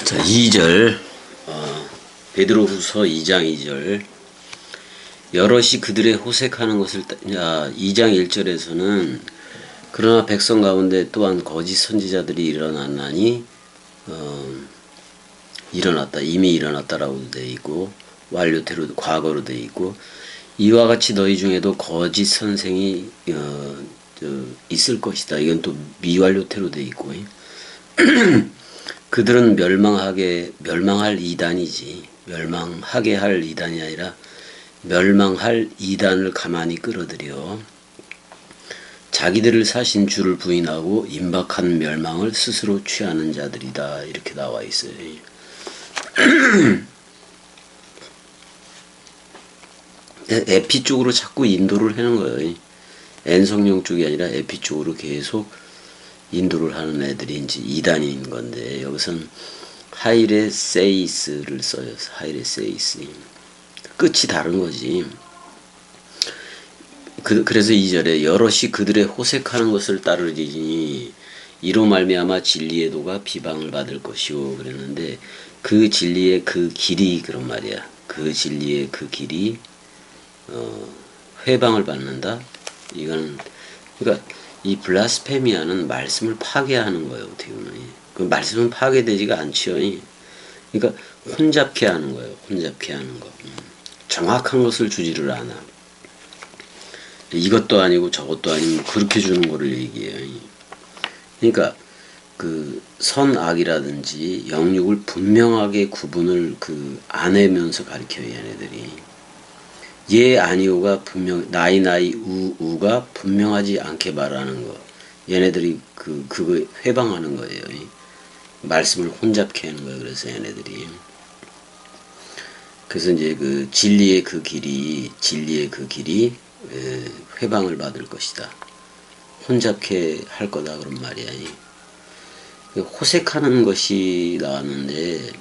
자, 2절, 베드로후서 2장 2절. 여럿이 그들의 호색하는 것을 2장 1절에서는 그러나 백성 가운데 또한 거짓 선지자들이 일어났나니 일어났다, 이미 일어났다라고 돼 있고 완료태로 과거로 돼 있고, 이와 같이 너희 중에도 거짓 선생이 있을 것이다. 이건 또 미완료태로 돼 있고 그들은 멸망할 이단이지, 멸망하게 할 이단이 아니라 멸망할 이단을 가만히 끌어들여 자기들을 사신 주를 부인하고 임박한 멸망을 스스로 취하는 자들이다. 이렇게 나와 있어요. 에피 쪽으로 자꾸 인도를 하는 거예요. N성령 쪽이 아니라 에피 쪽으로 계속 인도를 하는 애들이 이제 이단인 건데, 여기서는 하이레세이스를 써요. 하이레세이스. 끝이 다른 거지. 그래서 2절에 여럿이 그들의 호색하는 것을 따르리니 이로 말미암아 진리의 도가 비방을 받을 것이오 그랬는데, 그 진리의 그 길이 그런 말이야. 그 진리의 그 길이 회방을 받는다. 이거는 그러니까 이 블라스페미아는 말씀을 파괴하는 거예요. 어떻게 보면 그 말씀은 파괴되지가 않지요. 그러니까 혼잡케 하는 거예요. 혼잡케 하는 거. 정확한 것을 주지를 않아. 이것도 아니고 저것도 아니고 그렇게 주는 거를 얘기해요. 그러니까 그 선악이라든지 영육을 분명하게 구분을 안 해면서 가르쳐요. 얘네들이. 예 아니오가 분명 나이 우가 분명하지 않게 말하는 거. 얘네들이 그거 회방하는 거예요. 말씀을 혼잡케 하는 거예요. 그래서 얘네들이. 그래서 이제 그 진리의 그 길이 회방을 받을 것이다. 혼잡케 할 거다 그런 말이야. 호색하는 것이 나왔는데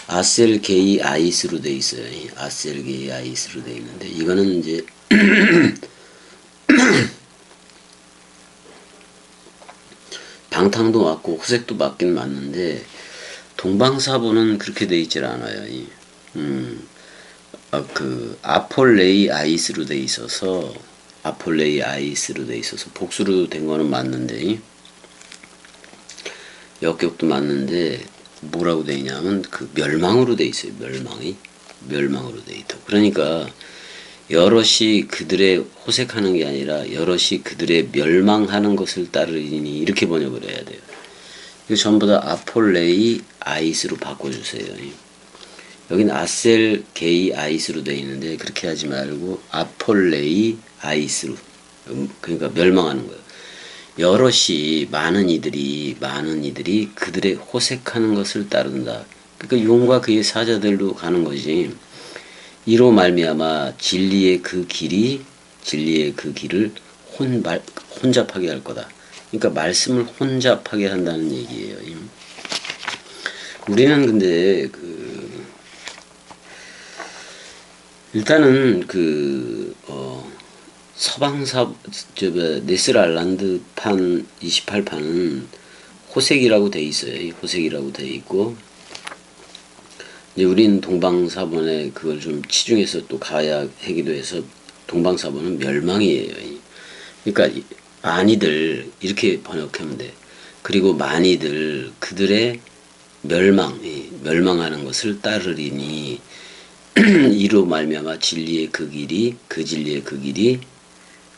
아셀게이 아이스로 돼 있어요. 아셀게이 아이스로 돼 있는데, 이거는 이제 방탕도 맞고 호색도 맞긴 맞는데 동방사보는 그렇게 돼 있질 않아요. 아폴레이 아이스로 돼 있어서 복수로 된 거는 맞는데, 역격도 맞는데 뭐라고 돼 있냐면 멸망으로 돼 있어요. 멸망으로 돼 있다. 그러니까 여럿이 그들의 호색하는 게 아니라 여럿이 그들의 멸망하는 것을 따르니, 이렇게 번역을 해야 돼요. 이거 전부 다 아폴레이 아이스로 바꿔주세요. 여기는 아셀 게이 아이스로 되어 있는데 그렇게 하지 말고 아폴레이 아이스로, 그러니까 멸망하는 거예요. 여럿이 많은 이들이 그들의 호색하는 것을 따른다. 그러니까 용과 그의 사자들로 가는 거지. 이로 말미암아 진리의 그 길을 혼잡하게 할 거다. 그러니까 말씀을 혼잡하게 한다는 얘기예요. 우리는 근데 일단은 네슬 알란드 판 28판은 호색이라고 돼 있어요. 호색이라고 돼 있고, 이제 우린 동방사본에 그걸 좀 치중해서 또 가야 하기도 해서 동방사본은 멸망이에요. 그러니까 많이들 이렇게 번역하면 돼. 그리고 많이들 그들의 멸망하는 것을 따르리니 이로 말미암아 진리의 그 길이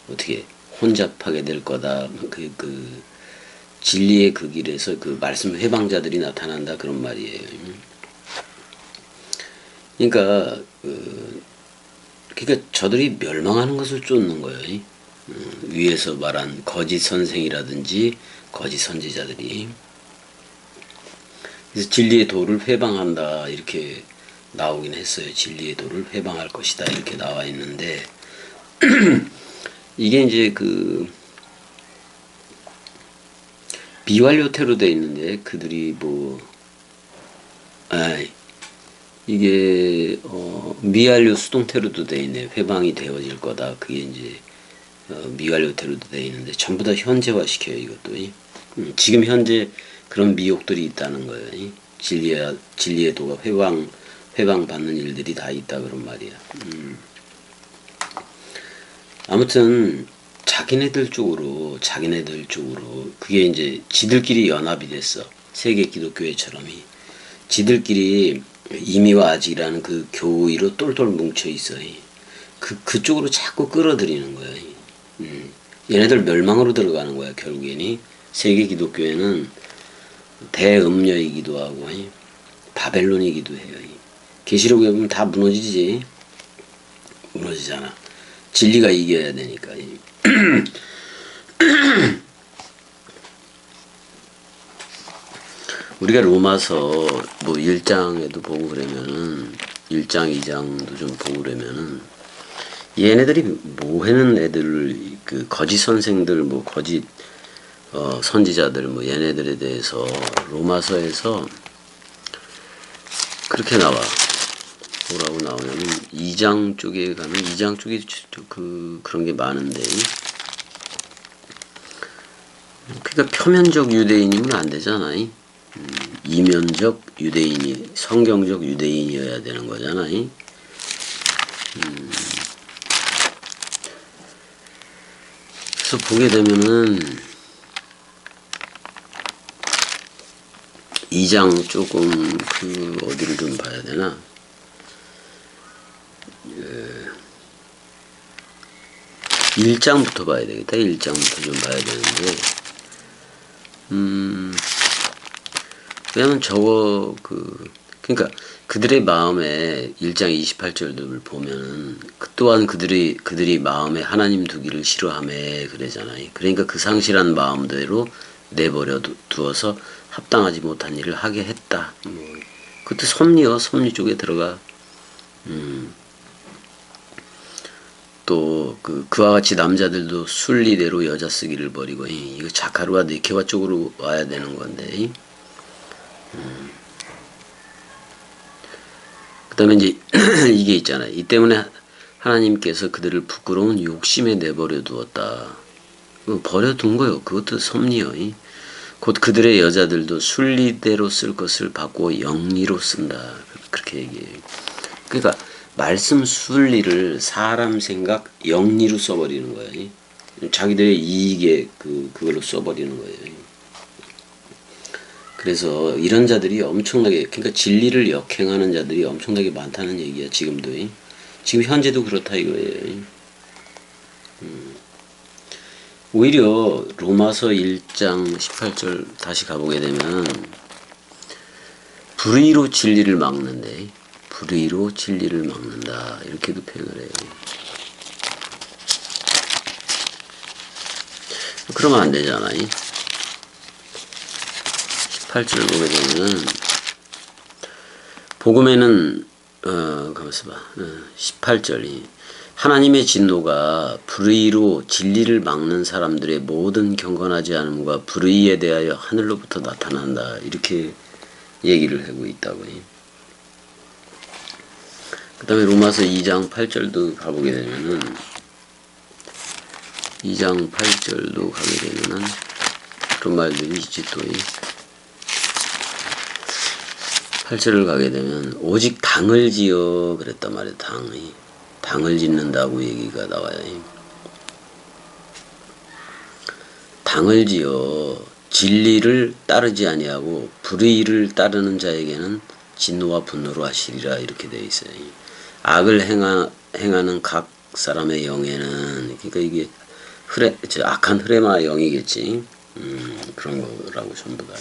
어떻게 혼잡하게 될 거다. 진리의 그 길에서 말씀 회방자들이 나타난다 그런 말이에요. 그러니까 저들이 멸망하는 것을 쫓는 거예요. 위에서 말한 거짓 선생이라든지 거짓 선지자들이. 그래서 진리의 도를 회방한다 이렇게 나오긴 했어요. 진리의 도를 회방할 것이다 이렇게 나와 있는데 이게 이제 비완료태로 돼 있는데 그들이 이게 미완료 수동태로도 돼 있네요. 회방이 되어질 거다. 그게 이제 미완료태로도 돼 있는데 전부 다 현재화 시켜요. 이것도 지금 현재 그런 미혹들이 있다는 거예요. 진리의 도가 회방받는 일들이 다 있다 그런 말이야. 아무튼 자기네들 쪽으로 그게 이제 지들끼리 연합이 됐어. 세계 기독교회처럼이 지들끼리 이미와 아직이라는 그 교의로 똘똘 뭉쳐 있어. 그쪽으로 자꾸 끌어들이는 거야. 얘네들 멸망으로 들어가는 거야. 결국에는 세계 기독교회는 대음녀이기도 하고 바벨론이기도 해요. 계시록에 보면 다 무너지지. 무너지잖아. 진리가 이겨야 되니까. 우리가 로마서 뭐 1장에도 보고 그러면은 1장 2장도 좀 보고 그러면은 얘네들이 뭐 하는 애들을 그 거짓 선생들 뭐 거짓 선지자들 뭐 얘네들에 대해서 로마서에서 그렇게 나와. 뭐라고 나오냐면 2장 쪽에 가면 2장 쪽에 그런 게 많은데 그러니까 표면적 유대인이면 안 되잖아. 이면적 유대인이 성경적 유대인이어야 되는 거잖아. 그래서 보게 되면은 2장 조금 그 어디를 좀 봐야 되나? 1장부터 봐야 되겠다. 1장부터 좀 봐야 되는데 왜냐면 그러니까 그들의 마음에 1장 28절을 보면은 또한 그들이 마음에 하나님 두기를 싫어하매 그러잖아요. 그러니까 그 상실한 마음대로 내버려 두어서 합당하지 못한 일을 하게 했다. 그것도 섭리 쪽에 들어가. 또 그와 같이 남자들도 순리대로 여자 쓰기를 버리고 이거 자카르와 니케와 쪽으로 와야 되는 건데. 그 다음에 이제 이게 있잖아요. 이 때문에 하나님께서 그들을 부끄러운 욕심에 내버려 두었다. 버려둔 거요. 그것도 섭리요. 곧 그들의 여자들도 순리대로 쓸 것을 바꾸어 영리로 쓴다. 그렇게 얘기해요. 그러니까 말씀 순리를 사람 생각 영리로 써버리는 거예요. 자기들의 이익에 그걸로 써버리는 거예요. 그래서 이런 자들이 엄청나게 그러니까 진리를 역행하는 자들이 엄청나게 많다는 얘기야. 지금도. 지금 현재도 그렇다 이거예요. 오히려 로마서 1장 18절 다시 가보게 되면 불의로 진리를 막는데 불의로 진리를 막는다 이렇게도 표현을 해요. 그러면 안 되잖아. 18절 보게 되면 복음에는 가만있어 봐. 18절이 하나님의 진노가 불의로 진리를 막는 사람들의 모든 경건하지 않음과 불의에 대하여 하늘로부터 나타난다 이렇게 얘기를 하고 있다고. 그 다음에 로마서 2장 8절도 가보게 되면은 2장 8절도 가게 되면은 그런 말들이 있지 또. 8절을 가게 되면 오직 당을 지어 그랬단 말이야. 당을 짓는다고 얘기가 나와요. 당을 지어 진리를 따르지 아니하고 불의를 따르는 자에게는 진노와 분노로 하시리라 이렇게 되어 있어요. 악을 행하는 각 사람의 영에는 그러니까 이게 악한 흐레마 영이겠지. 그런 거라고 전부 다.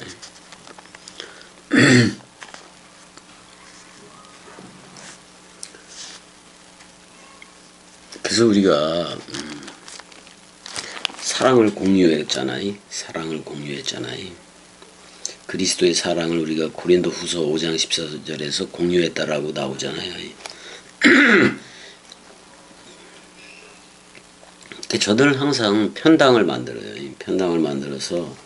그래서 우리가 사랑을 공유했잖아요. 그리스도의 사랑을 우리가 고린도 후서 5장 14절에서 공유했다라고 나오잖아요. 저들은 항상 편당을 만들어요. 편당을 만들어서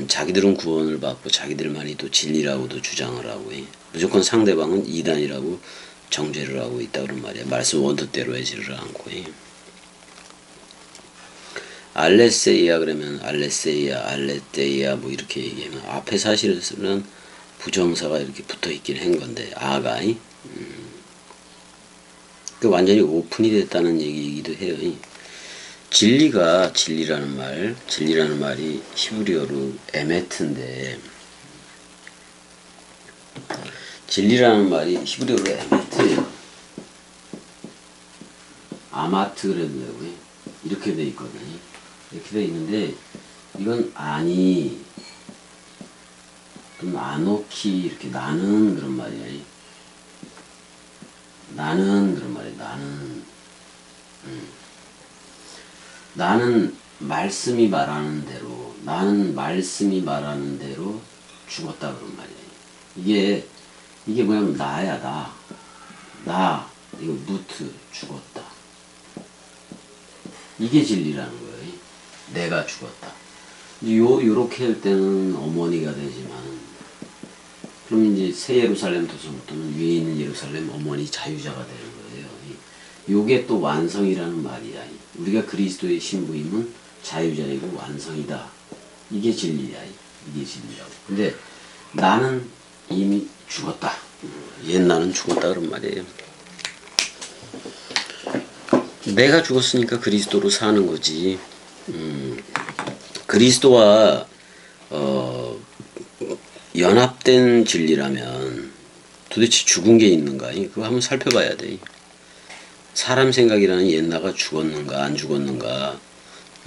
자기들은 구원을 받고 자기들만이 또 진리라고도 주장을 하고 무조건 상대방은 이단이라고 정죄를 하고 있다 그런 말이야. 말씀 원뜻대로 하지를 않고. 알레세이아 그러면 알레세이아, 알레테이아 뭐 이렇게 얘기하면 앞에 사실은 부정사가 이렇게 붙어 있긴 한 건데 아가 그 완전히 오픈이 됐다는 얘기이기도 해요. 진리라는 말이 히브리어로 에메트인데 진리라는 말이 히브리어로 에메트예요. 아마트 그래도 되고요. 이렇게 돼 있거든요. 이렇게 돼 있는데 이건 아니, 좀 아노키 이렇게 나는 그런 말이에요. 나는 그런 말이에요. 나는 말씀이 말하는 대로 죽었다 그런 말이에요. 이게 뭐냐면 나야 나 이거 무트 죽었다. 이게 진리라는 거예요. 내가 죽었다. 요렇게 할 때는 어머니가 되지만 그럼 이제 새 예루살렘 도서부터는 위에 있는 예루살렘 어머니 자유자가 되는 거예요. 요게 또 완성이라는 말이야. 우리가 그리스도의 신부임은 자유자이고 완성이다. 이게 진리야. 이게 진리라고. 근데 나는 이미 죽었다. 옛 나는 죽었다 그런 말이에요. 내가 죽었으니까 그리스도로 사는 거지. 그리스도와 연합된 진리라면 도대체 죽은 게 있는가? 그거 한번 살펴봐야 돼. 사람 생각이라는 옛나가 죽었는가 안 죽었는가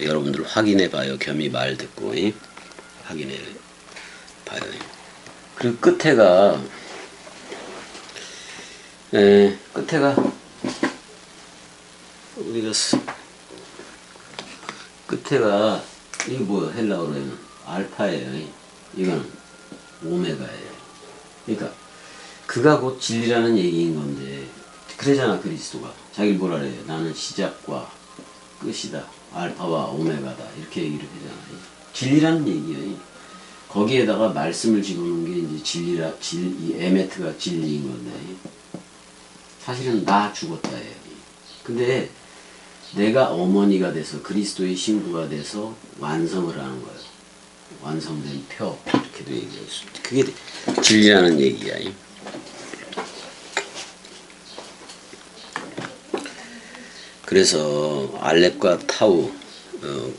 여러분들 확인해 봐요. 겸이 말 듣고 확인해 봐요. 그리고 끝에가 우리가 끝에가 이게 뭐야? 헬라어로 하면 알파예요. 이건 오메가예요. 그러니까 그가 곧 진리라는 얘기인 건데 그러잖아. 그리스도가 자기를 뭐라 그래요? 나는 시작과 끝이다. 알파와 오메가다. 이렇게 얘기를 하잖아요. 진리라는 얘기예요. 거기에다가 말씀을 집어넣은 게 이제 이 에메트가 진리인 건데 사실은 나 죽었다예요. 근데 내가 어머니가 돼서 그리스도의 신부가 돼서 완성을 하는 거예요. 완성된 표 이렇게도 얘기할 수 있죠. 그게 진리라는 얘기야. 그래서 알렙과 타우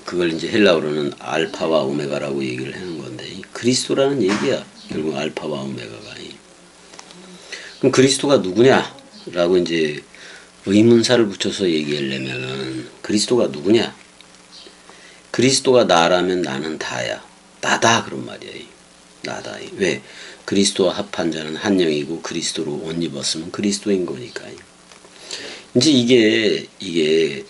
그걸 이제 헬라어로는 알파와 오메가라고 얘기를 하는 건데 그리스도라는 얘기야. 결국 알파와 오메가가. 그럼 그리스도가 누구냐라고 이제 의문사를 붙여서 얘기하려면은 그리스도가 누구냐? 그리스도가 나라면 나는 다야. 나다 그런 말이야. 나다. 왜? 그리스도와 합한 자는 한 영이고 그리스도로 옷 입었으면 그리스도인 거니까. 이제 이게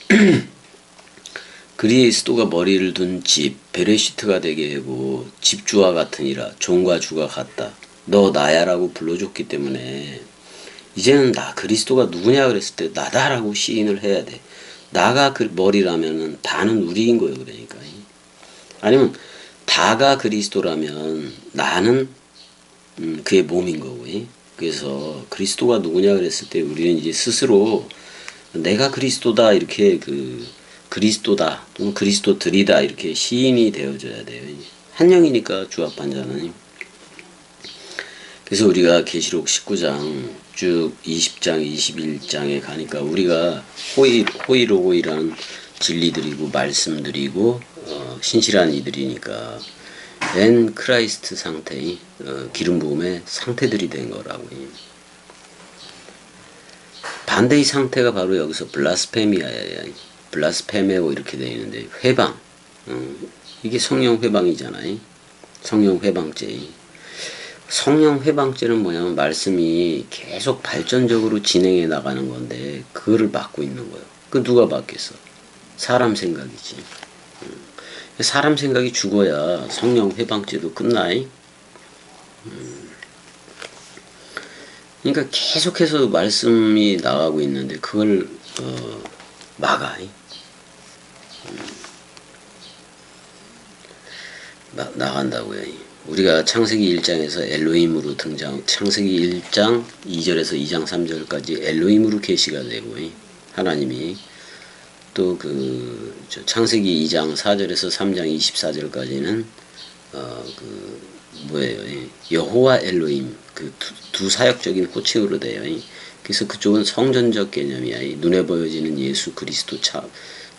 그리스도가 머리를 둔 집 베레시트가 되게 하고 집주와 같으니라 종과 주가 같다. 너 나야라고 불러줬기 때문에 이제는 나 그리스도가 누구냐 그랬을 때 나다라고 시인을 해야 돼. 나가 그 머리라면은 다는 우리인 거예요. 그러니까 아니면 다가 그리스도라면 나는 그의 몸인 거고. 그래서 그리스도가 누구냐 그랬을 때 우리는 이제 스스로 내가 그리스도다 이렇게 그리스도다 또는 그리스도들이다 이렇게 시인이 되어줘야 돼요. 한 영이니까 주합반자는. 그래서 우리가 계시록 19장 쭉 20장 21장에 가니까 우리가 호이로고이라는 진리들이고 말씀들이고 신실한 이들이니까 엔 크라이스트 상태의 기름 부음의 상태들이 된 거라고. 반대의 상태가 바로 여기서 블라스페미아야. 블라스페메오 이렇게 되어 있는데 회방. 이게 성령 회방이잖아요. 성령 회방죄. 성령 회방죄는 뭐냐면 말씀이 계속 발전적으로 진행해 나가는 건데 그거를 막고 있는 거예요. 그 누가 막겠어? 사람 생각이지. 사람 생각이 죽어야 성령 회방죄도 끝나이. 그러니까 계속해서 말씀이 나가고 있는데 그걸 막아. 나간다고요. 우리가 창세기 1장에서 엘로힘으로 창세기 1장 2절에서 2장 3절까지 엘로힘으로 계시가 되고 하나님이 또 창세기 2장 4절에서 3장 24절까지는 뭐예요? 여호와 엘로힘 두 사역적인 호칭으로 돼요. 그래서 그쪽은 성전적 개념이야. 눈에 보여지는 예수 그리스도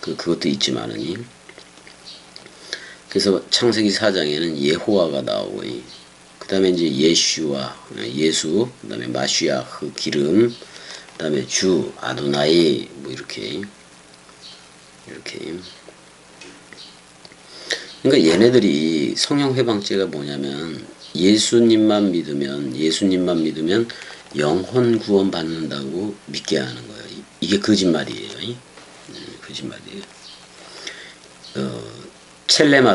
그것도 있지만은 그래서 창세기 4장에는 예호와가 나오고 그 다음에 이제 예수, 그 다음에 마시아흐 기름, 그 다음에 주 아도나이 뭐 이렇게 그러니까 얘네들이 성령 회방죄가 뭐냐면 예수님만 믿으면 영혼 구원 받는다고 믿게 하는 거예요. 이게 거짓말이에요. 거짓말이에요. 첼렘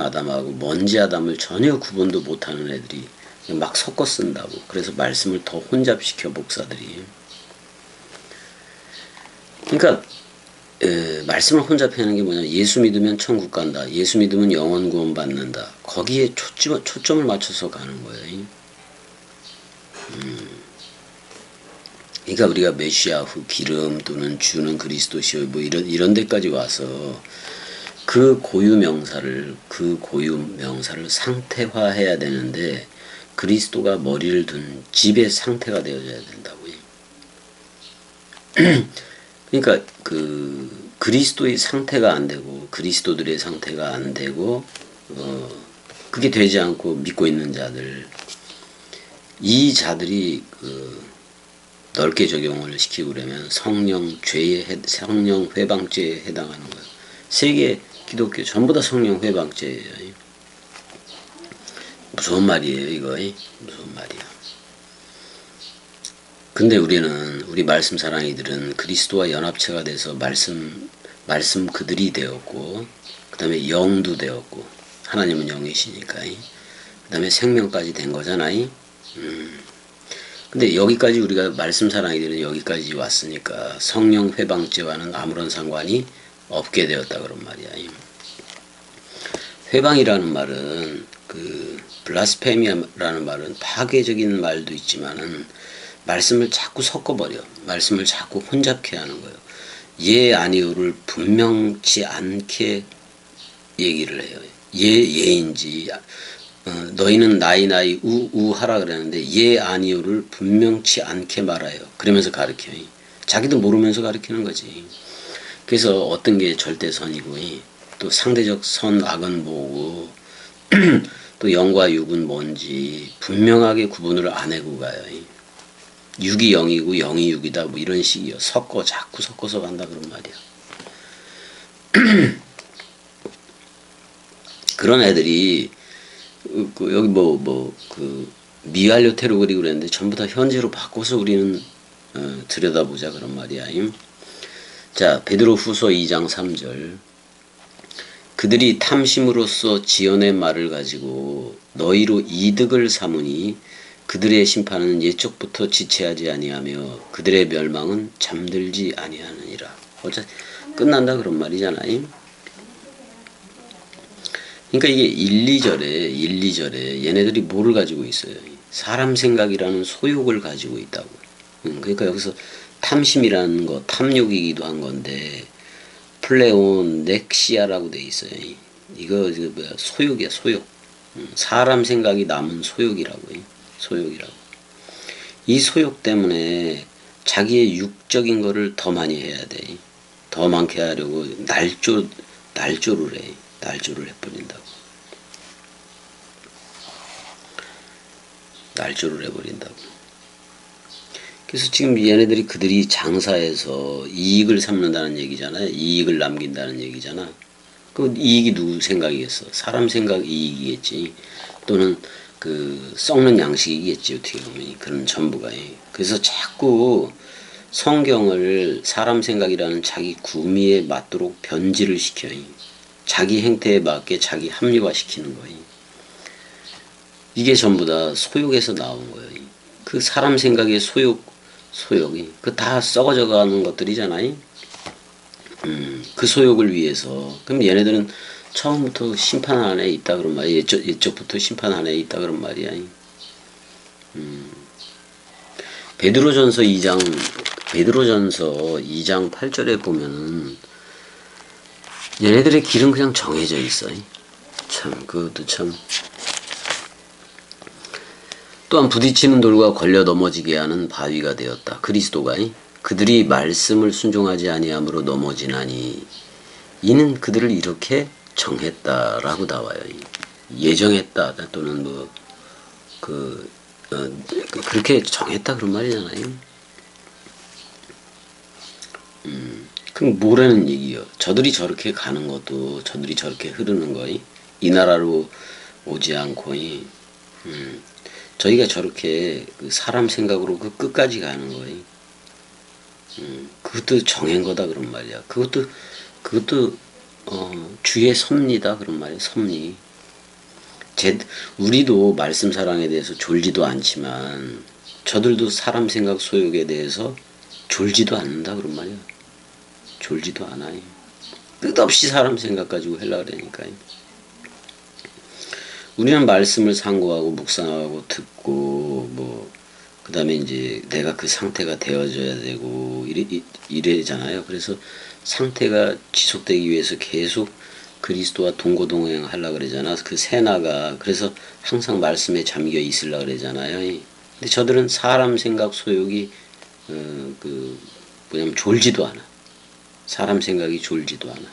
아담하고 먼지 아담을 전혀 구분도 못하는 애들이 막 섞어 쓴다고. 그래서 말씀을 더 혼잡시켜 목사들이. 그러니까 말씀을 혼잡하는 게 뭐냐, 예수 믿으면 천국 간다, 예수 믿으면 영원 구원 받는다, 거기에 초점을 맞춰서 가는 거예요. 그러니까 우리가 메시아후 기름 또는 주는 그리스도시요 뭐 이런 데까지 와서 그 고유 명사를 상태화해야 되는데 그리스도가 머리를 둔 집의 상태가 되어져야 된다고요. 그러니까 그리스도의 상태가 안 되고 그리스도들의 상태가 안 되고 그게 되지 않고 믿고 있는 자들, 이 자들이 넓게 적용을 시키고 그러면 성령 회방죄에 해당하는 거예요. 세계 기독교 전부 다 성령 회방죄예요. 무서운 말이에요, 이거. 무서운 말이야. 근데 우리 말씀 사랑이들은 그리스도와 연합체가 돼서 말씀 그들이 되었고, 그 다음에 영도 되었고, 하나님은 영이시니까, 그 다음에 생명까지 된 거잖아요. 근데 여기까지 우리가 말씀 사랑이들은 여기까지 왔으니까 성령 회방죄와는 아무런 상관이 없게 되었다 그런 말이야. 회방이라는 말은 블라스페미아라는 말은 파괴적인 말도 있지만은 말씀을 자꾸 섞어버려. 말씀을 자꾸 혼잡케 하는 거예요. 예 아니오를 분명치 않게 얘기를 해요. 예인지 너희는 나이 우 하라 그랬는데 예 아니오를 분명치 않게 말아요. 그러면서 가르쳐요. 자기도 모르면서 가르치는 거지. 그래서 어떤 게 절대선이고 또 상대적 선 악은 뭐고 또 영과 육은 뭔지 분명하게 구분을 안 해고 가요. 육이 영이고 영이 육이다 뭐 이런 식이요. 자꾸 섞어서 간다 그런 말이야. 그런 애들이 여기 미완료 테러그리 그랬는데 전부 다 현재로 바꿔서 우리는 들여다보자 그런 말이야. 자, 베드로 후서 2장 3절. 그들이 탐심으로써 지어낸 말을 가지고 너희로 이득을 삼으니 그들의 심판은 예적부터 지체하지 아니하며 그들의 멸망은 잠들지 아니하느니라. 어차 끝난다 그런 말이잖아요. 그러니까 이게 1, 2절에 얘네들이 뭐를 가지고 있어요? 사람 생각이라는 소욕을 가지고 있다고. 그러니까 여기서 탐심이라는 거, 탐욕이기도 한 건데 플레온 넥시아라고 돼 있어요. 이거 뭐야? 소욕이야, 소욕. 사람 생각이 남은 소욕이라고. 이 소욕 때문에 자기의 육적인 거를 더 많이 해야 돼. 더 많게 하려고 날조를 해. 날조를 해버린다고. 날조를 해버린다고. 그래서 지금 얘네들이 그들이 장사해서 이익을 삼는다는 얘기잖아요. 이익을 남긴다는 얘기잖아. 그 이익이 누구 생각이겠어? 사람 생각 이익이겠지. 또는 썩는 양식이겠지. 어떻게 보면 그런 전부가. 그래서 자꾸 성경을 사람 생각이라는 자기 구미에 맞도록 변질을 시켜요. 자기 행태에 맞게 자기 합리화시키는 거예요. 이게 전부 다 소욕에서 나온 거예요. 그 사람 생각의 소욕이 다 썩어져 가는 것들이잖아요. 그 소욕을 위해서. 그럼 얘네들은 처음부터 심판 안에 있다 그런 말이야. 예적부터 심판 안에 있다 그런 말이야. 베드로전서 2장 베드로전서 2장 8절에 보면은 얘네들의 길은 그냥 정해져 있어. 참 그것도 참. 또한 부딪히는 돌과 걸려 넘어지게 하는 바위가 되었다. 그리스도가 그들이 말씀을 순종하지 아니함으로 넘어지나니 이는 그들을 이렇게 정했다라고 나와요. 예정했다 또는 그렇게 정했다 그런 말이잖아요. 그럼 뭐라는 얘기요? 저들이 저렇게 가는 것도 저들이 저렇게 흐르는 거이 이 나라로 오지 않고 저희가 저렇게 그 사람 생각으로 그 끝까지 가는 거이 그것도 정한 거다 그런 말이야. 그것도 주의 섭리다 그런 말이야. 섭리. 우리도 말씀 사랑에 대해서 졸지도 않지만 저들도 사람 생각 소욕에 대해서 졸지도 않는다 그런 말이야. 졸지도 않아요. 끝없이 사람 생각 가지고 하려고 그러니까요. 우리는 말씀을 상고하고 묵상하고 듣고 그 다음에 이제 내가 그 상태가 되어져야 되고 이래잖아요. 그래서 상태가 지속되기 위해서 계속 그리스도와 동고동행 하려고 그러잖아. 그 세나가 그래서 항상 말씀에 잠겨 있으려고 그러잖아요. 근데 저들은 사람 생각 소욕이 뭐냐면 졸지도 않아. 사람 생각이 졸지도 않아.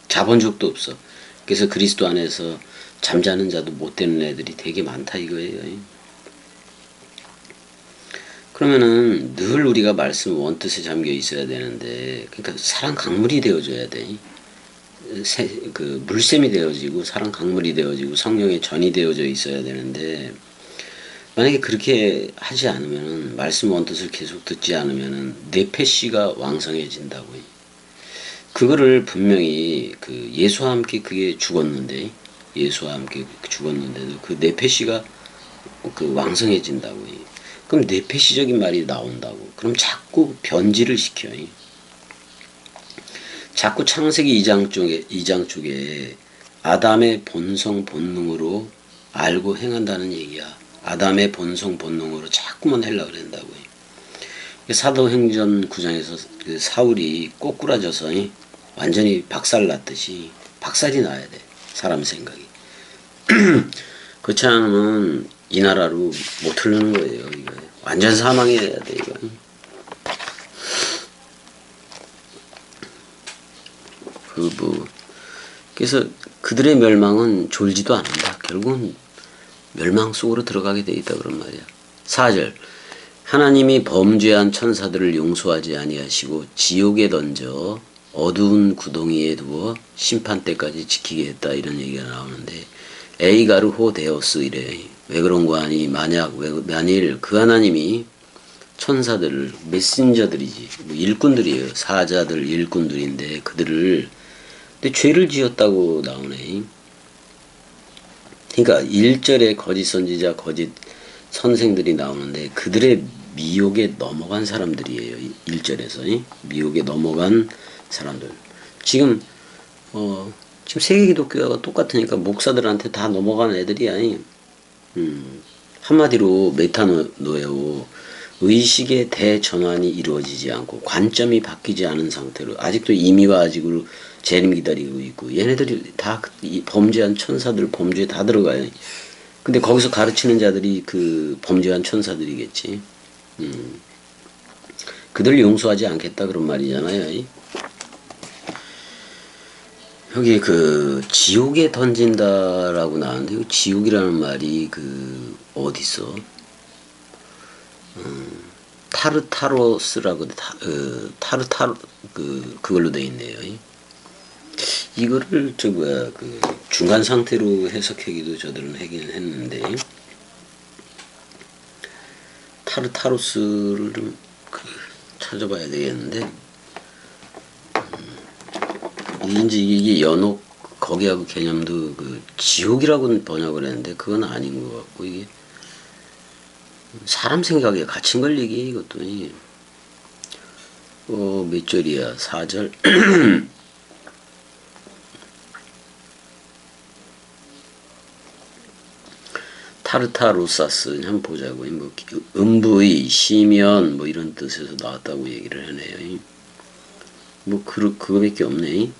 자본 적도 없어. 그래서 그리스도 안에서 잠자는 자도 못 되는 애들이 되게 많다 이거예요. 그러면은 늘 우리가 말씀 원뜻에 잠겨 있어야 되는데, 그러니까 사랑 강물이 되어줘야 돼. 그 물샘이 되어지고 사랑 강물이 되어지고 성령의 전이 되어져 있어야 되는데, 만약에 그렇게 하지 않으면은 말씀 원뜻을 계속 듣지 않으면은 뇌폐씨가 왕성해진다고요. 그거를 분명히 그 예수와 함께 그게 죽었는데 예수와 함께 죽었는데도 그 뇌폐씨가 그 왕성해진다고요. 그럼 뇌폐시적인 말이 나온다고. 그럼 자꾸 변질을 시켜요. 자꾸 창세기 2장 쪽에 아담의 본성 본능으로 알고 행한다는 얘기야. 아담의 본성 본능으로 자꾸만 하려고 그런다고요. 사도행전 9장에서 그 사울이 꼬꾸라져서 완전히 박살났듯이 박살이 나야 돼. 사람 생각이. 그렇지 않으면 이 나라로 못 흐르는 거예요. 이거 완전 사망해야 돼 이거. 그래서 그들의 멸망은 졸지도 않는다. 결국은 멸망 속으로 들어가게 돼 있다 그런 말이야. 4절 하나님이 범죄한 천사들을 용서하지 아니하시고 지옥에 던져 어두운 구덩이에 두어 심판 때까지 지키게 했다 이런 얘기가 나오는데 에이가르호 데오스 이래. 왜 그런 거 아니? 만일 그 하나님이 천사들을 메신저들이지 일꾼들이에요. 사자들 일꾼들인데 그들을 근데 죄를 지었다고 나오네. 그러니까 1절에 거짓 선지자 거짓 선생들이 나오는데 그들의 미혹에 넘어간 사람들이에요. 1절에서 미혹에 넘어간 사람들. 지금 세계 기독교가 똑같으니까 목사들한테 다 넘어간 애들이 아니. 한마디로 메타노예요. 의식의 대전환이 이루어지지 않고 관점이 바뀌지 않은 상태로 아직도 임의와 아직으로 재림 기다리고 있고 얘네들이 다 범죄한 천사들 범죄에 다 들어가요. 근데 거기서 가르치는 자들이 그 범죄한 천사들이겠지. 그들 용서하지 않겠다 그런 말이잖아요. 여기 그 지옥에 던진다라고 나왔는데 지옥이라는 말이 그 어디 있어? 타르타로스라고 타르타로 그걸로 돼 있네요. 이거를 그 중간 상태로 해석하기도 저들은 하긴 했는데 타르타로스를 좀 찾아봐야 되겠는데 이제 이게 연옥 거기하고 개념도 그 지옥이라고 번역을 했는데 그건 아닌 것 같고 이게 사람 생각에 갇힌 걸 얘기해 이것도. 몇 절이야? 4절. 타르타로사스 한번 보자고. 뭐 음부의 시면 뭐 이런 뜻에서 나왔다고 얘기를 하네요. 뭐 그거밖에 없네.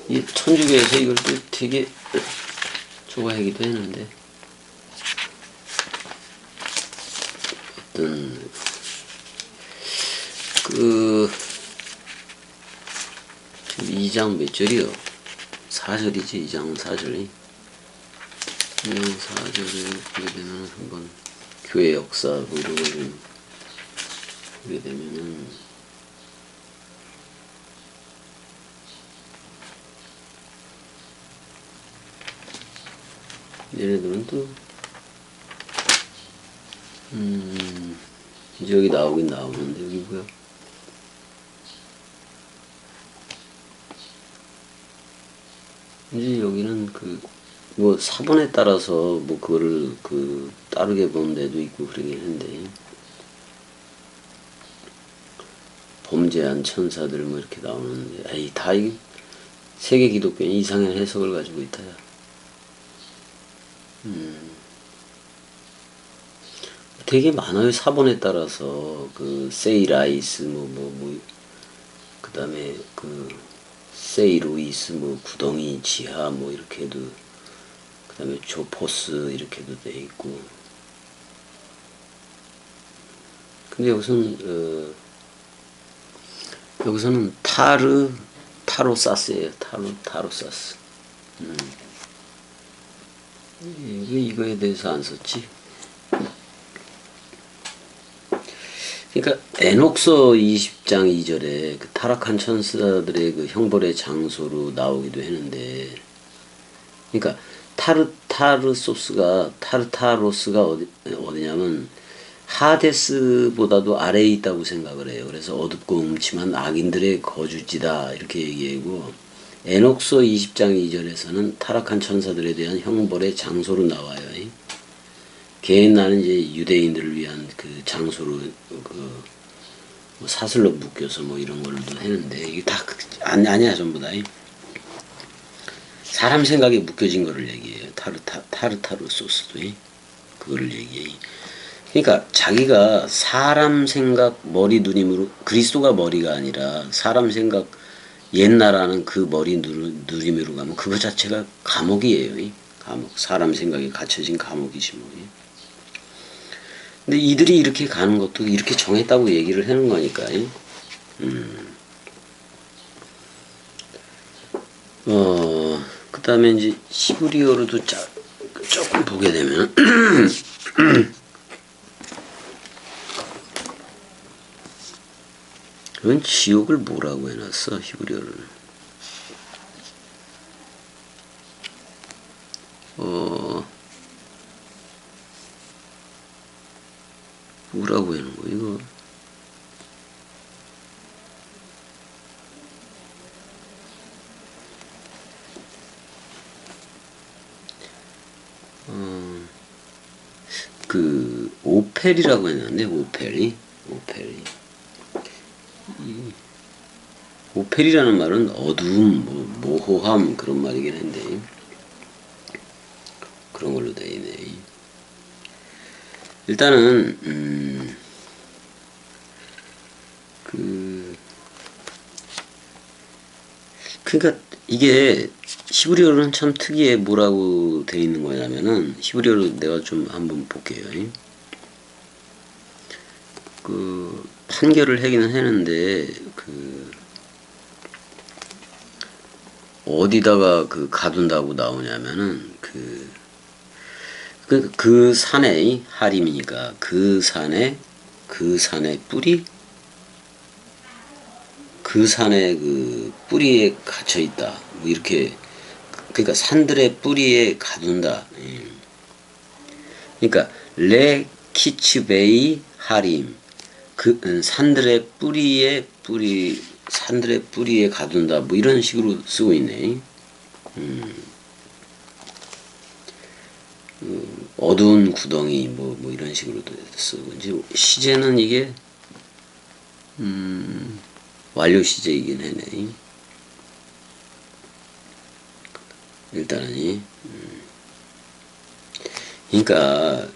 이 천주교에서 이걸 또 되게 좋아하기도 했는데 어떤 지금 2장 몇 절이요? 4절이지. 2장은 4절이. 2장 4절을 보게 되면 한번 교회 역사 뭐 이런 거를 보게 되면은 얘네들은 또 이제 여기 나오긴 나오는데 여기 뭐야? 이제 여기는 뭐 사본에 따라서 뭐 그거를 따르게 본 데도 있고 그러긴 한데 범죄한 천사들 뭐 이렇게 나오는데 에이 다 이 세계 기독교는 이상한 해석을 가지고 있다. 되게 많아요. 사본에 따라서 세이라이스 그 다음에 세이로이스 뭐 구덩이 지하 뭐 이렇게도 그 다음에 조포스 이렇게도 돼 있고. 근데 여기서는 타로사스예요. 타로사스. 이거에 대해서 안 썼지. 그러니까 에녹서 20장 2절에 타락한 천사들의 형벌의 장소로 나오기도 했는데, 그러니까 타르타로스가 어디냐면 하데스보다도 아래에 있다고 생각을 해요. 그래서 어둡고 음침한 악인들의 거주지다 이렇게 얘기하고, 에녹서 20장 2절에서는 타락한 천사들에 대한 형벌의 장소로 나와요. 게헨나는 이제 유대인들을 위한 장소로 뭐 사슬로 묶여서 뭐 이런 걸로도 했는데 이게 다 아니야 전부 다. 사람 생각에 묶여진 거를 얘기해요. 타르타로소스도 그거를 얘기해. 그러니까 자기가 사람 생각 머리 누림으로, 그리스도가 머리가 아니라 사람 생각 옛나라는 그 머리 누림으로 가면 그거 자체가 감옥이에요. 감옥. 사람 생각에 갇혀진 감옥이지 뭐. 근데 이들이 이렇게 가는 것도 이렇게 정했다고 얘기를 하는 거니까. 그 다음에 이제 히브리어로도 조금 보게 되면, 그건 지옥을 뭐라고 해놨어, 히브리어를. 뭐라고 하는 거야, 이거? 오펠이라고 해놨네, 오펠이. 오펠이라는 말은 어두움, 모호함, 그런 말이긴 한데, 그런 걸로 돼 있네. 일단은, 그러니까 이게 히브리어는 참 특이해. 뭐라고 돼 있는 거냐면은, 히브리어로 내가 좀 한번 볼게요. 판결을 하기는 했는데, 어디다가 가둔다고 나오냐면은, 그 산의 하림이니까 그 산의 뿌리, 그 산의 뿌리에 갇혀 있다. 뭐 이렇게, 그러니까 산들의 뿌리에 가둔다. 그러니까 레 키츠베이 하림, 산들의 뿌리에 가둔다. 뭐 이런 식으로 쓰고 있네. 어두운 구덩이 뭐 이런 식으로 쓰고, 이제 시제는 이게 완료 시제이긴 하네. 일단은 그러니까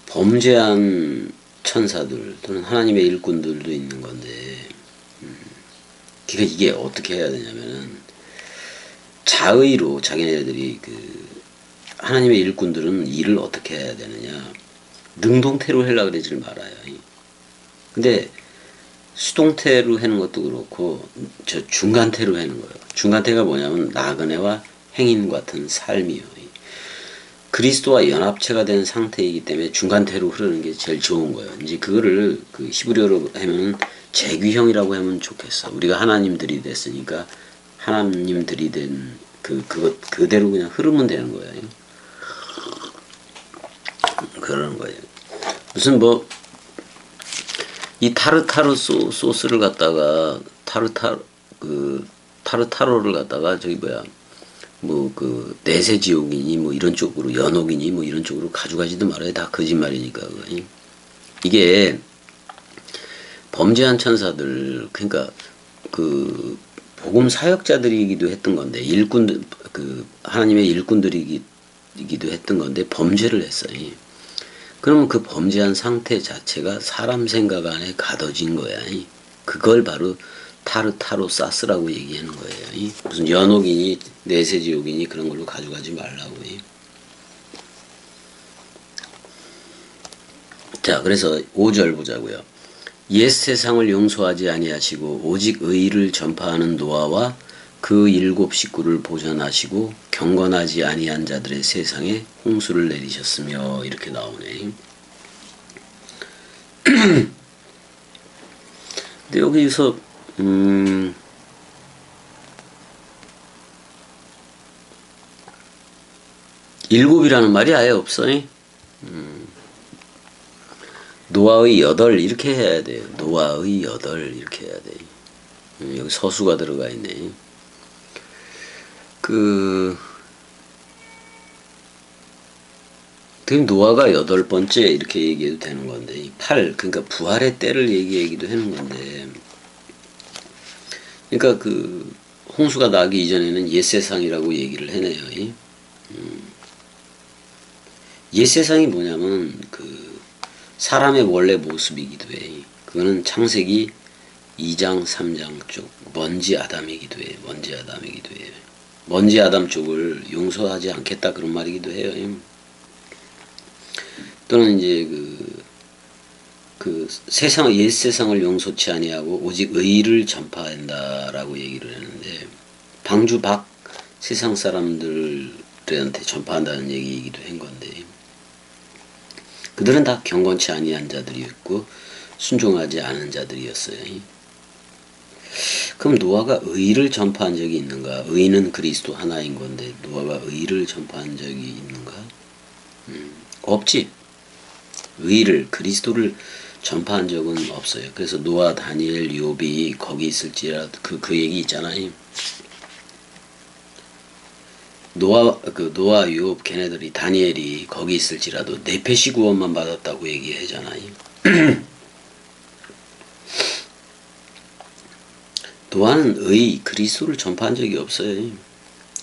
범죄한 천사들 또는 하나님의 일꾼들도 있는 건데, 그러니까 이게 어떻게 해야 되냐면은 자의로 자기네들이 하나님의 일꾼들은 일을 어떻게 해야 되느냐, 능동태로 하려고 그러지를 말아요. 근데 수동태로 하는 것도 그렇고 저 중간태로 하는 거예요. 중간태가 뭐냐면 나그네와 행인 같은 삶이요. 그리스도와 연합체가 된 상태이기 때문에 중간태로 흐르는 게 제일 좋은 거예요. 이제 그거를 히브리어로 하면 재귀형이라고 하면 좋겠어. 우리가 하나님들이 됐으니까 하나님들이 된 그것 그대로 그냥 흐르면 되는 거예요. 그러는 거예요. 무슨 이 타르타르 소스를 갖다가 타르타로를 갖다가 내세 지옥이니 이런 쪽으로 연옥이니 이런 쪽으로 가져가지도 말아요. 다 거짓말이니까. 이게 범죄한 천사들, 그러니까 복음 사역자들이기도 했던 건데, 일꾼들, 하나님의 일꾼들이기도 했던 건데 범죄를 했어요. 그러면 그 범죄한 상태 자체가 사람 생각 안에 가둬진 거야. 그걸 바로 타르타로사스라고 얘기하는 거예요. 무슨 연옥이니 내세지옥이니 그런 걸로 가져가지 말라고. 자, 그래서 5절 보자고요. 옛 세상을 용서하지 아니하시고 오직 의를 전파하는 노아와 그 7 식구를 보존하시고 경건하지 아니한 자들의 세상에 홍수를 내리셨으며, 이렇게 나오네. 근데 여기서 일곱이라는 말이 아예 없어요. 노아의 8 이렇게 해야 돼요. 노아의 8 이렇게 해야 돼요. 여기 서수가 들어가 있네. 노아가 8번째 이렇게 얘기해도 되는 건데, 이 8, 그러니까 부활의 때를 얘기하기도 하는 건데, 그러니까 홍수가 나기 이전에는 옛세상이라고 얘기를 해내요. 옛세상이 뭐냐면 사람의 원래 모습이기도 해. 그거는 창세기 2장 3장 쪽 먼지 아담이기도 해. 먼지 아담이기도 해요. 먼지 아담 쪽을 용서하지 않겠다 그런 말이기도 해요. 또는 이제 옛 세상을 용서치 아니하고 오직 의를 전파한다라고 얘기를 했는데, 방주 밖 세상 사람들한테 전파한다는 얘기이기도 한 건데, 그들은 다 경건치 아니한 자들이었고 순종하지 않은 자들이었어요. 그럼 노아가 의를 전파한 적이 있는가? 의는 그리스도 하나인 건데 노아가 의를 전파한 적이 있는가? 없지. 의를, 그리스도를 전파한 적은 없어요. 그래서 노아, 다니엘, 욥이 거기 있을지라도 그 얘기 있잖아요. 노아, 욥, 걔네들이, 다니엘이 거기 있을지라도 네페시 구원만 받았다고 얘기하잖아요. 노아는 그리스도를 전파한 적이 없어요.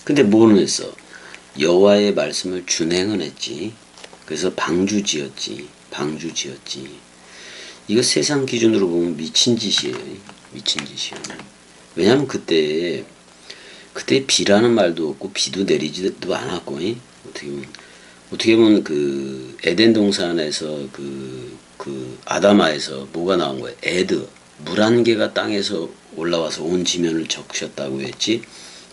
근데 뭐는 했어? 여호와의 말씀을 준행은 했지. 그래서 방주 지었지. 이거 세상 기준으로 보면 미친 짓이에요. 미친 짓이에요. 왜냐면 그때 비라는 말도 없고 비도 내리지도 않았고, 어떻게 보면 에덴 동산에서 아담아에서 뭐가 나온 거예요? 물 한 개가 땅에서 올라와서 온 지면을 적셨다고 했지,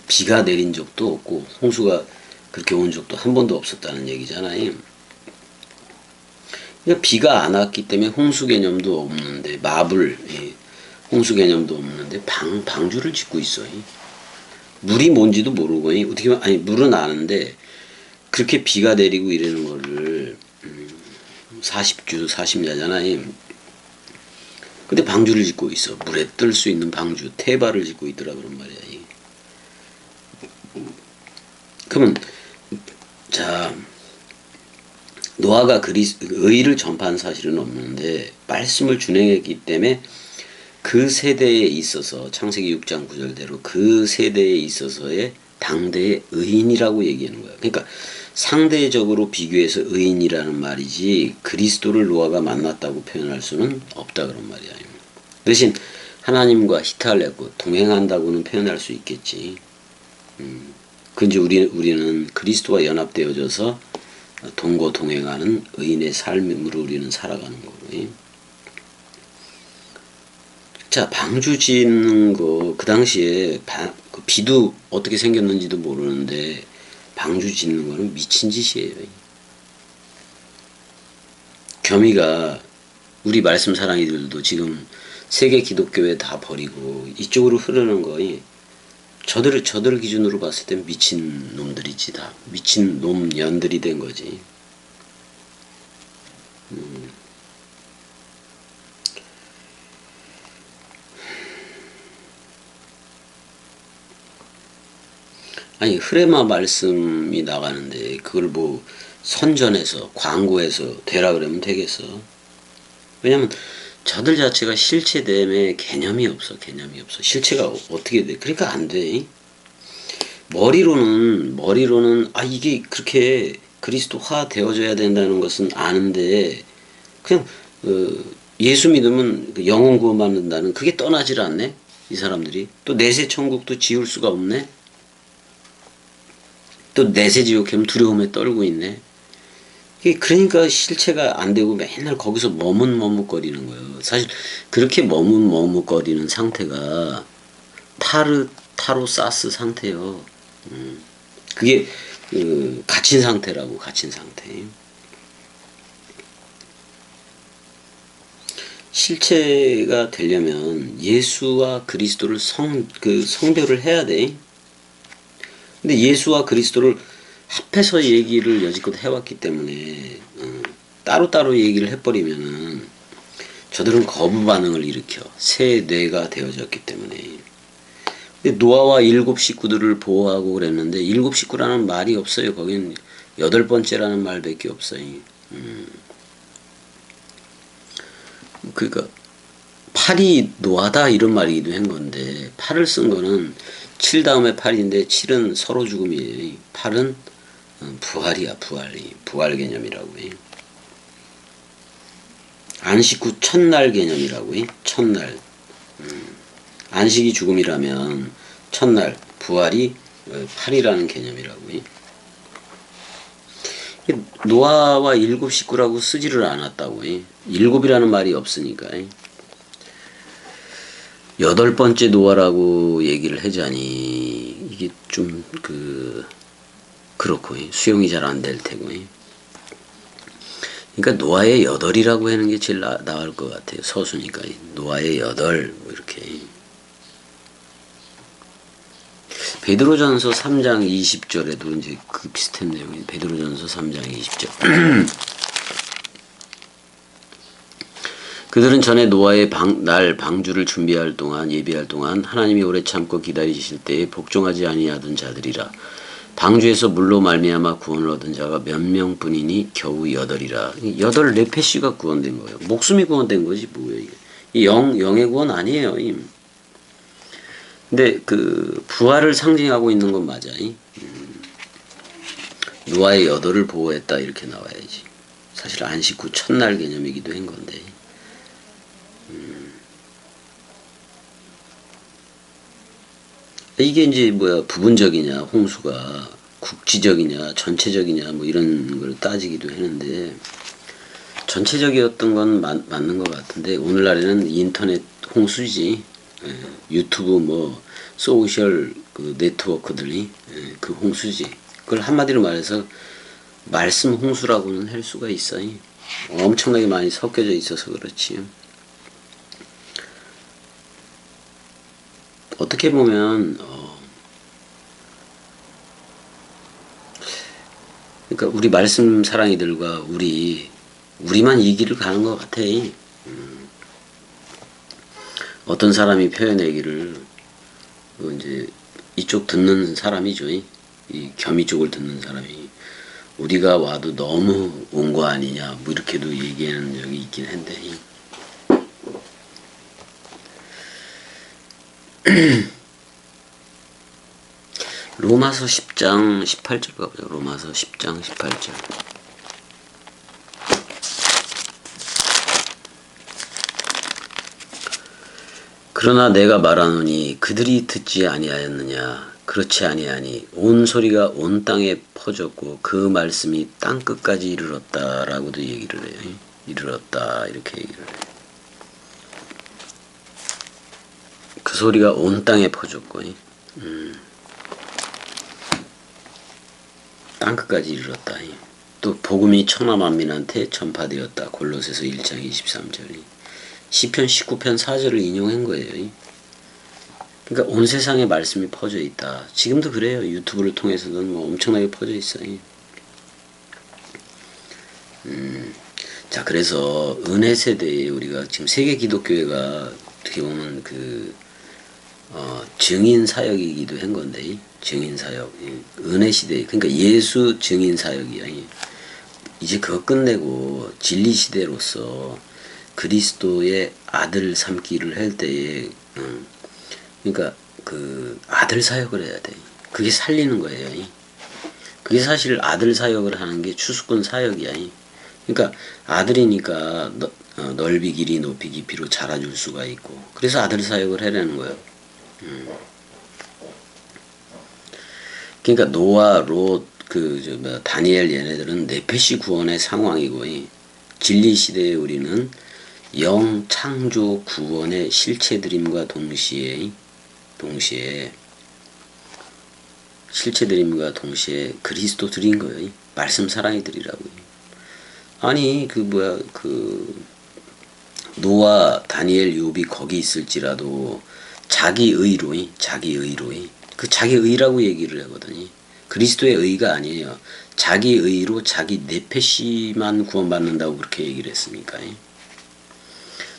비가 내린 적도 없고 홍수가 그렇게 온 적도 한 번도 없었다는 얘기잖아요. 그러니까 비가 안 왔기 때문에 홍수 개념도 없는데, 홍수 개념도 없는데 방주를 짓고 있어. 물이 뭔지도 모르고, 어떻게 보면, 물은 아는데 그렇게 비가 내리고 이러는 거를 40주 40야잖아요. 근데 방주를 짓고 있어. 물에 뜰 수 있는 방주, 태바를 짓고 있더라 그런 말이야. 그러면 자, 노아가 의를 전파한 사실은 없는데 말씀을 준행했기 때문에 그 세대에 있어서 창세기 6장 9절대로 그 세대에 있어서의 당대의 의인이라고 얘기하는 거야. 그러니까 상대적으로 비교해서 의인이라는 말이지 그리스도를 노아가 만났다고 표현할 수는 없다 그런 말이야. 대신 하나님과 히탈했고 동행한다고는 표현할 수 있겠지. 그런지 우리는 그리스도와 연합되어져서 동거동행하는 의인의 삶으로 우리는 살아가는 거고요. 자, 방주 짓는 거, 그 당시에 그 비도 어떻게 생겼는지도 모르는데 방주 짓는 거는 미친 짓이에요. 겸이가 우리 말씀 사랑이들도 지금 세계 기독교회 다 버리고 이쪽으로 흐르는 거이 저들을 기준으로 봤을 땐 미친 놈들이지 다. 미친 놈년들이 된 거지. 아니 흐레마 말씀이 나가는데 그걸 뭐 선전해서 광고해서 되라 그러면 되겠어. 왜냐면 저들 자체가 실체됨에 개념이 없어. 실체가 어떻게 돼. 그러니까 안 돼. 머리로는 이게 그렇게 그리스도화 되어져야 된다는 것은 아는데 그냥 예수 믿으면 영혼 구원 받는다는 그게 떠나질 않네. 이 사람들이 또 내세 천국도 지울 수가 없네. 또 내세 지옥하면 두려움에 떨고 있네. 그러니까 실체가 안 되고 맨날 거기서 머뭇머뭇거리는 거예요. 사실 그렇게 머뭇머뭇거리는 상태가 타르타로사스 상태요. 그게 갇힌 상태라고. 갇힌 상태. 실체가 되려면 예수와 그리스도를 성별을 해야 돼. 근데 예수와 그리스도를 합해서 얘기를 여지껏 해왔기 때문에 따로따로 얘기를 해버리면은 저들은 거부 반응을 일으켜. 새 뇌가 되어졌기 때문에. 근데 노아와 7 식구들을 보호하고 그랬는데 7 식구라는 말이 없어요. 거긴 8번째라는 말밖에 없어요. 그러니까 8이 노아다 이런 말이기도 한 건데 8을 쓴 거는 7 다음에 8인데 7은 서로 죽음이에요. 8은 부활이야. 부활 개념이라고 해. 안식 후 첫날 개념이라고 해. 첫날. 안식이 죽음이라면 첫날 부활이 8이라는 개념이라고 해. 노아와 7 식구라고 쓰지를 않았다고 해. 7이라는 말이 없으니까. 8번째 노아라고 얘기를 하자니 이게 좀 그렇고 수용이 잘 안 될 테고. 그러니까 노아의 8이라고 하는 게 제일 나을 것 같아요. 서수니까 노아의 8 뭐 이렇게. 베드로전서 3장 20절에도 이제 그 비슷한 내용이 베드로전서 3장 20절. 그들은 전에 노아의 날 방주를 준비할 동안 예비할 동안 하나님이 오래 참고 기다리실 때에 복종하지 아니하던 자들이라. 방주에서 물로 말미암아 구원을 얻은 자가 몇 명뿐이니 겨우 8이라. 8 레페시가 구원된 거예요. 목숨이 구원된 거지 뭐예요 이게. 이 영의 구원 아니에요. 근데 부활을 상징하고 있는 건 맞아. 노아의 8을 보호했다 이렇게 나와야지. 사실 안식 후 첫날 개념이기도 한 건데. 이게 이제 부분적이냐 홍수가 국지적이냐 전체적이냐 뭐 이런 걸 따지기도 했는데 전체적이었던 건 맞는 것 같은데 오늘날에는 인터넷 홍수지. 유튜브 뭐 소셜 네트워크들이 그 홍수지. 그걸 한마디로 말해서 말씀 홍수라고는 할 수가 있어요. 엄청나게 많이 섞여져 있어서 그렇지. 어떻게 보면 그러니까 우리 말씀 사랑이들과 우리만 이 길을 가는 것 같아. 어떤 사람이 표현하기를 이제 이쪽 듣는 사람이죠. 이 겸이 쪽을 듣는 사람이 우리가 와도 너무 온 거 아니냐 뭐 이렇게도 얘기하는 적이 있긴 한데. 로마서 10장 18절 가보자. 로마서 10장 18절. 그러나 내가 말하노니 그들이 듣지 아니하였느냐. 그렇지 아니하니 온 소리가 온 땅에 퍼졌고 그 말씀이 땅 끝까지 이르렀다라고도 얘기를 해요. 이르렀다 이렇게 얘기를 해요. 그 소리가 온 땅에 퍼졌고 땅 끝까지 이르렀다. 또 복음이 천하 만민한테 전파되었다. 골로새서 1장 23절이. 시편 19편 4절을 인용한 거예요. 그러니까 온 세상에 말씀이 퍼져 있다. 지금도 그래요. 유튜브를 통해서는 뭐 엄청나게 퍼져 있어요. 자, 그래서 은혜 세대에 우리가 지금 세계 기독교회가 어떻게 보면 증인 사역이기도 한 건데, 증인 사역, 은혜 시대, 그러니까 예수 증인 사역이야. 이제 그거 끝내고 진리 시대로서 그리스도의 아들 삼기를 할 때에, 그러니까 그 아들 사역을 해야 돼. 그게 살리는 거예요. 그게 사실 아들 사역을 하는 게 추수꾼 사역이야. 그러니까 아들이니까 넓이 길이 높이 깊이로 자라줄 수가 있고, 그래서 아들 사역을 하려는 거예요. 그러니까 노아, 롯, 다니엘 얘네들은 네페시 구원의 상황이고, 진리 시대에 우리는 영 창조 구원의 실체드림과 동시에 실체드림과 동시에 그리스도 드린 거예요. 말씀 사랑이 드리라고. 아니 노아, 다니엘, 욥이 거기 있을지라도 자기 의로 그 자기 의라고 얘기를 하거든요. 그리스도의 의가 아니에요. 자기 의로 자기 네페시만 구원받는다고 그렇게 얘기를 했으니까.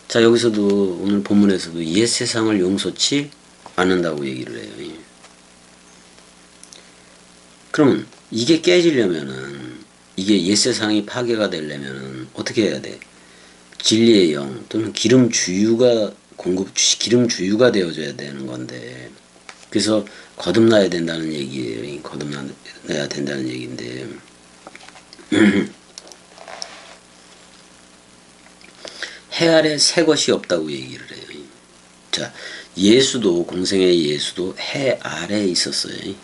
자, 여기서도 오늘 본문에서도 옛 세상을 용서치 않는다고 얘기를 해요. 그러면 이게 깨지려면은, 이게 옛 세상이 파괴가 되려면은 어떻게 해야 돼? 진리의 영 또는 기름 주유가 되어줘야 되는 건데, 그래서 거듭나야 된다는 얘기예요. 거듭나야 된다는 얘기인데, 해 아래 새 것이 없다고 얘기를 해요. 자, 예수도, 공생의 예수도 해 아래에 있었어요.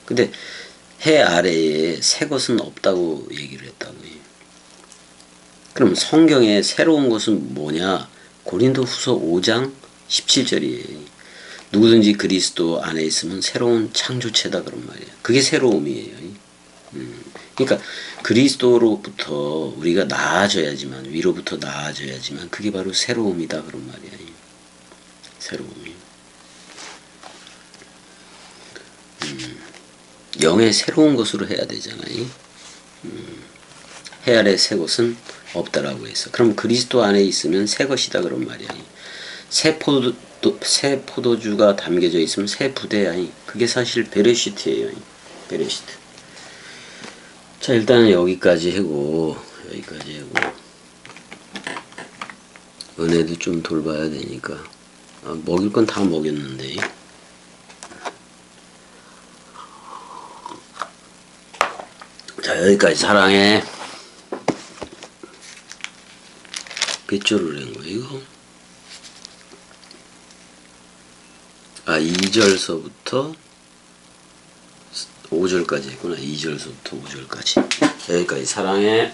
근데 해 아래에 새 것은 없다고 얘기를 했다고요. 그럼 성경에 새로운 것은 뭐냐? 고린도후서 5장 17절이에요. 누구든지 그리스도 안에 있으면 새로운 창조체다 그런 말이에요. 그게 새로움이에요. 그러니까 그리스도로부터 우리가 나아져야지만, 위로부터 나아져야지만 그게 바로 새로움이다 그런 말이에요. 새로움이. 영의 새로운 것으로 해야 되잖아요. 해 아래 새 것은 없다라고 해서. 그럼 그리스도 안에 있으면 새 것이다 그런 말이야. 새 포도주가 담겨져 있으면 새 부대야. 그게 사실 베레시트예요. 베레시트. 자, 일단은 여기까지 하고 은혜도 좀 돌봐야 되니까. 먹일 건 다 먹였는데. 자, 여기까지 사랑해. 몇 절을 한 거야, 이거? 2절서부터 5절까지 했구나. 2절서부터 5절까지. 여기까지 사랑해.